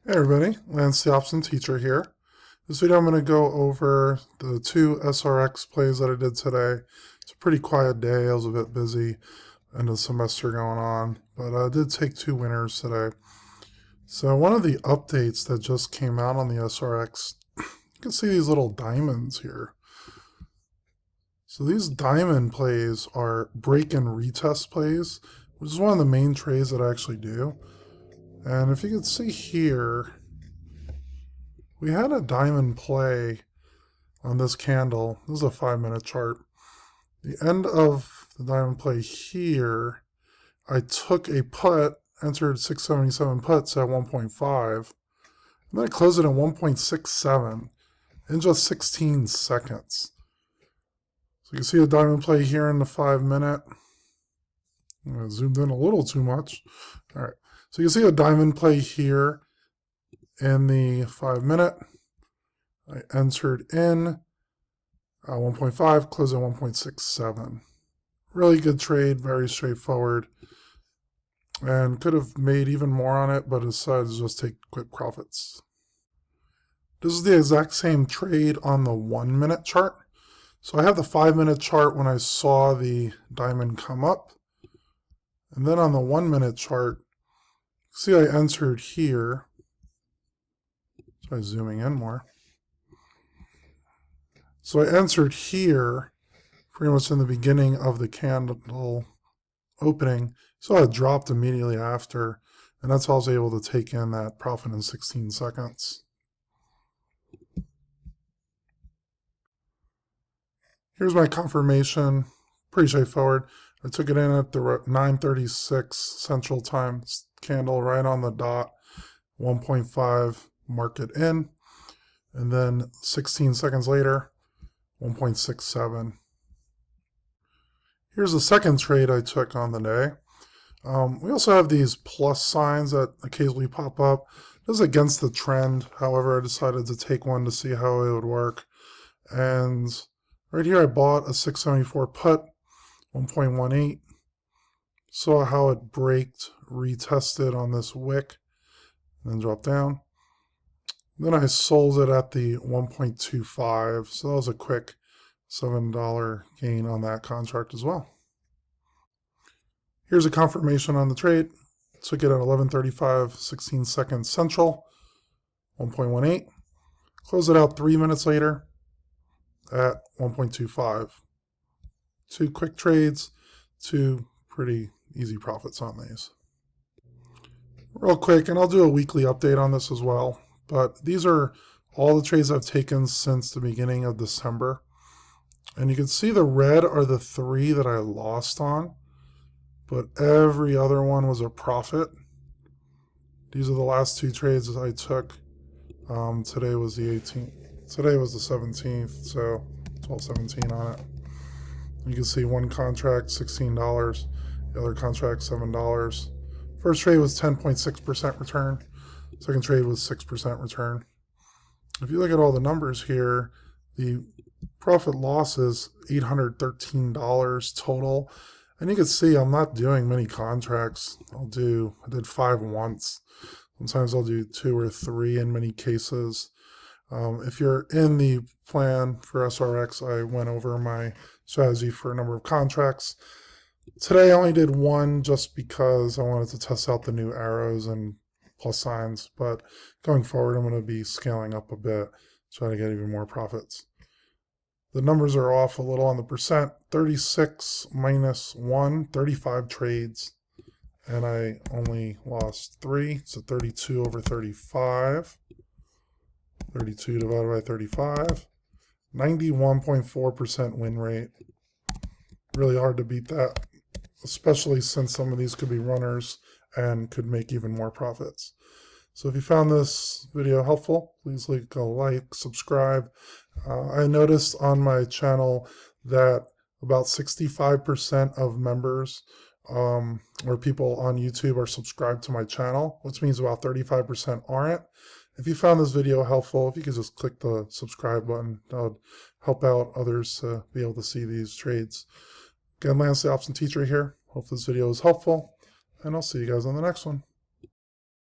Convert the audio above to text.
Hey everybody, Lance the Option Teacher here. This video I'm going to go over the two SRX plays that I did today. It's a pretty quiet day, I was a bit busy, end of the semester going on, but I did take two winners today. So one of the updates that just came out on the SRX, you can see these little diamonds here. So these diamond plays are break and retest plays, which is one of the main trades that I actually do. And if you can see here, we had a diamond play on this candle. This is a 5-minute chart. The end of the diamond play here, I took a put, entered 677 puts at 1.5, and then I closed it at 1.67 in just 16 seconds. So you can see a diamond play here in the 5-minute. I zoomed in a little too much. All right. So you can see a diamond play here in the 5-minute. I entered in 1.5, closed at 1.67. Really good trade, very straightforward. And could have made even more on it, but decided to just take quick profits. This is the exact same trade on the 1-minute chart. So I have the 5-minute chart when I saw the diamond come up. And then on the 1-minute chart, see I entered here. Try zooming in more. So I entered here pretty much in the beginning of the candle opening. So I dropped immediately after, and that's how I was able to take in that profit in 16 seconds. Here's my confirmation, pretty straightforward. I took it in at the 9:36 Central Time candle right on the dot, 1.5 market in, and then 16 seconds later, 1.67. Here's the second trade I took on the day. We also have these plus signs that occasionally pop up. This is against the trend. However, I decided to take one to see how it would work. And right here I bought a 674 put, 1.18. Saw how it braked, retested on this wick, and then dropped down. Then I sold it at the 1.25. So that was a quick $7 gain on that contract as well. Here's a confirmation on the trade. Took it at 11:35, 16 seconds Central, 1.18. Closed it out 3 minutes later at 1.25. Two quick trades, two pretty easy profits on these. Real quick, and I'll do a weekly update on this as well, but these are all the trades I've taken since the beginning of December. And you can see the red are the 3 that I lost on, but every other one was a profit. These are the last 2 trades that I took. Today was the 18th. Today was the 17th, so 12.17 on it. You can see one contract, $16. The other contract, $7. First trade was 10.6% return. Second trade was 6% return. If you look at all the numbers here, the profit loss is $813 total. And you can see I'm not doing many contracts. I did 5 once. Sometimes I'll do 2 or 3 in many cases. If you're in the plan for SRX, I went over my strategy for a number of contracts. Today I only did 1 just because I wanted to test out the new arrows and plus signs. But going forward, I'm going to be scaling up a bit, try to get even more profits. The numbers are off a little on the percent. 36 minus 1, 35 trades. And I only lost 3, so 32 over 35. 32 divided by 35. 91.4% win rate. Really hard to beat that, especially since some of these could be runners and could make even more profits. So if you found this video helpful, please leave a like, subscribe. I noticed on my channel that about 65% of members or people on YouTube are subscribed to my channel, which means about 35% aren't. If you found this video helpful, if you could just click the subscribe button, that would help out others to be able to see these trades. Again, Lance the Option Teacher here. Hope this video was helpful, and I'll see you guys on the next one.